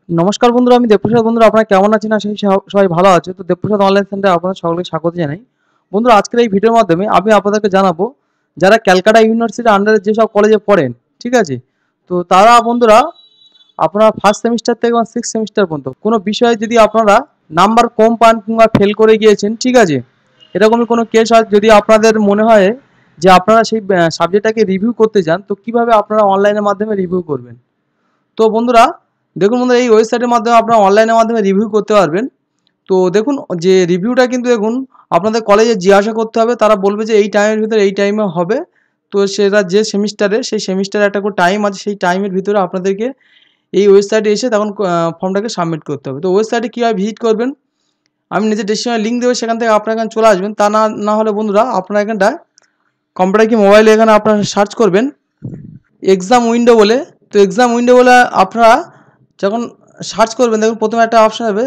নমস্কার বন্ধুরা, আমি দেবপ্রসাদ। বন্ধুরা, আপনারা কেমন আছেন? আশা করি সবাই ভালো আছে। তো দেবপ্রসাদ অনলাইন সেন্টারে আপনাদের সকলকে স্বাগত জানাই। বন্ধুরা, আজকের এই ভিডিওর মাধ্যমে আমি আপনাদেরকে জানাবো যারা ক্যালকাটা ইউনিভার্সিটির আন্ডারে যেসব কলেজে পড়েন, ঠিক আছে? তো তারা বন্ধুরা আপনারা ফার্স্ট সেমিস্টার থেকে সিক্স সেমিস্টার পর্যন্ত কোনো বিষয়ে যদি আপনারা নাম্বার কম পান কিংবা ফেল করে গিয়েছেন, ঠিক আছে, এরকমই কোনো কেস হয়, যদি আপনাদের মনে হয় যে আপনারা সেই সাবজেক্টটাকে রিভিউ করতে চান, তো কিভাবে আপনারা অনলাইনের মাধ্যমে রিভিউ করবেন। তো বন্ধুরা দেখুন, বন্ধুরা এই ওয়েবসাইটের মাধ্যমে আপনারা অনলাইনের মাধ্যমে রিভিউ করতে পারবেন। তো দেখুন, যে রিভিউটা কিন্তু দেখুন আপনাদের কলেজে জিজ্ঞাসা করতে হবে, তারা বলবে যে এই টাইমের ভিতরে এই টাইমে হবে। তো সেটা যে সেমিস্টারে, সেই সেমিস্টারে একটা করে টাইম আছে, সেই টাইমের ভিতরে আপনাদেরকে এই ওয়েবসাইটে এসে তখন ফর্মটাকে সাবমিট করতে হবে। তো ওয়েবসাইটে কীভাবে ভিজিট করবেন, আমি নিজের ডেসক্রিপশনে লিঙ্ক দেবো, সেখান থেকে আপনার এখানে চলে আসবেন। তা না হলে বন্ধুরা আপনার এখানটা কম্পিউটার কি মোবাইলে এখানে আপনারা সার্চ করবেন এক্সাম উইন্ডো বলে। তো এক্সাম উইন্ডো বলে আপনারা যখন সার্চ করবেন, দেখুন প্রথমে একটা অপশান হবে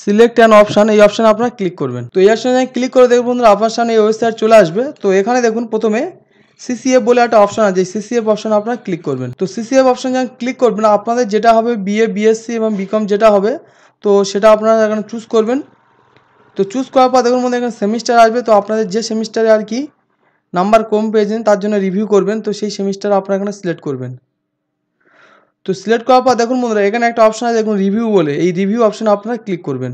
সিলেক্ট অ্যান অপশান। এই অপশানে আপনারা ক্লিক করবেন। তো এই অপশানে ক্লিক করে দেখুন বন্ধুরা আপনার সামনে এই ওয়েবসাইট চলে আসবে। তো এখানে দেখুন প্রথমে সিসিএফ বলে একটা অপশান আছে, সিসিএফ অপশানে আপনারা ক্লিক করবেন। তো সিসিএফ অপশান যখন ক্লিক করবেন, আপনাদের যেটা হবে বিএ, বিএসসি এবং বিকম যেটা হবে, তো সেটা আপনারা এখানে চুজ করবেন। তো চুজ করার পর দেখুন বন্ধু এখানে সেমিস্টার আসবে। তো আপনাদের যে সেমিস্টারে আর কি নাম্বার কম পেয়েছেন তার জন্য রিভিউ করবেন, তো সেই সেমিস্টার আপনারা এখানে সিলেক্ট করবেন। তো সিলেক্ট করার পর দেখুন বন্ধুরা এখানে একটা অপশন আছে, দেখুন রিভিউ বলে, এই রিভিউ অপশনে আপনারা ক্লিক করবেন।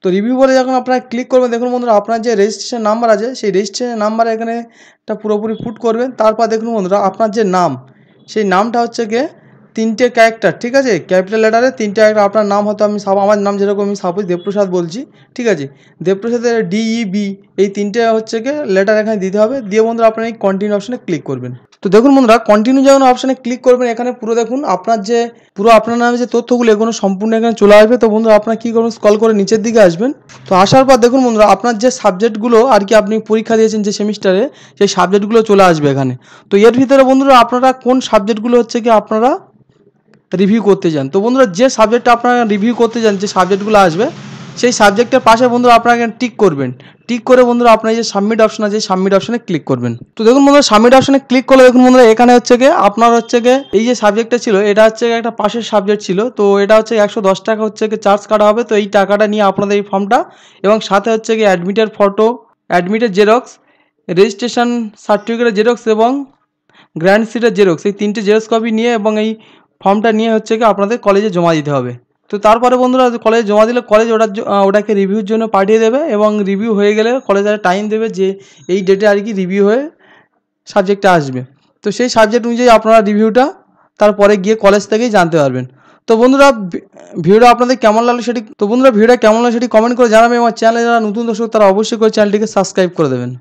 তো রিভিউ বলে যখন আপনারা ক্লিক করবেন, দেখুন বন্ধুরা আপনার যে রেজিস্ট্রেশন নাম্বার আছে, সেই রেজিস্ট্রেশন নাম্বার এখানে একটা পুরোপুরি পুট করবেন। তারপর দেখুন বন্ধুরা আপনার যে নাম, সেই নামটা হচ্ছে গিয়ে 3টে ক্যারেক্টার, ঠিক আছে, ক্যাপিটাল লেটারে 3টে ক্যারেক্টার। আপনার নাম হয়তো আমার নাম যেরকম আমি সাপোজ দেবপ্রসাদ বলছি, ঠিক আছে, দেবপ্রসাদের DEB এই 3টে হচ্ছে গিয়ে লেটার এখানে দিতে হবে। দিয়ে বন্ধুরা আপনার এই কন্টিনিউ অপশনে ক্লিক করবেন। তো দেখুন বন্ধুরা কন্টিনিউ যখন অপশানে ক্লিক করবেন, এখানে পুরো দেখুন আপনার নামে যে তথ্যগুলো এগুলো সম্পূর্ণ এখানে চলে আসবে। তো বন্ধুরা আপনারা কী করবেন, স্ক্রল করে নিচের দিকে আসবেন। তো আসার পর দেখুন বন্ধুরা আপনার যে সাবজেক্টগুলো আর কি আপনি পরীক্ষা দিয়েছেন যে সেমিস্টারে, সেই সাবজেক্টগুলো চলে আসবে এখানে। তো এর ভিতরে বন্ধুরা আপনারা কোন সাবজেক্টগুলো হচ্ছে কি আপনারা রিভিউ করতে চান, তো বন্ধুরা যে সাবজেক্টটা আপনারা রিভিউ করতে চান, যে সাবজেক্টগুলো আসবে সেই সাবজেক্টের পাশে বন্ধুরা আপনারা এখানে টিক করবেন। টিক করে বন্ধুরা আপনার যে সাবমিট অপশন আছে, সাবমিট অপশনে ক্লিক করবেন। তো দেখুন বন্ধুরা সাবমিট অপশনে ক্লিক করলে দেখুন বন্ধুরা এখানে হচ্ছে গিয়ে আপনার হচ্ছে গিয়ে এই যে সাবজেক্টটা ছিল, এটা হচ্ছে একটা পাশের সাবজেক্ট ছিল। তো এটা হচ্ছে 110 টাকা হচ্ছে গিয়ে চার্জ কাটা হবে। তো এই টাকাটা নিয়ে আপনাদের এই ফর্মটা এবং সাথে হচ্ছে গিয়ে অ্যাডমিটের ফটো, অ্যাডমিটের জেরক্স, রেজিস্ট্রেশন সার্টিফিকেটের জেরক্স এবং গ্র্যান্ড সিটের জেরক্স, এই 3টে জেরক্স কপি নিয়ে এবং এই ফর্মটা নিয়ে হচ্ছে কি আপনাদের কলেজে জমা দিতে হবে। তো তারপরে বন্ধুরা কলেজে জমা দিলে কলেজ ওটাকে রিভিউর জন্য পাঠিয়ে দেবে এবং রিভিউ হয়ে গেলে কলেজ একটা টাইম দেবে যে এই ডেটে আর কি রিভিউ হয়ে সাবজেক্টটা আসবে। তো সেই সাবজেক্ট অনুযায়ী আপনারা রিভিউটা তারপরে গিয়ে কলেজ থেকেই জানতে পারবেন। তো বন্ধুরা ভিডিওটা আপনাদের কেমন লাগলো সেটি কমেন্ট করে জানাবেন। আমার চ্যানেলে যারা নতুন দর্শক তারা অবশ্যই করে চ্যানেলটিকে সাবস্ক্রাইব করে দেবেন।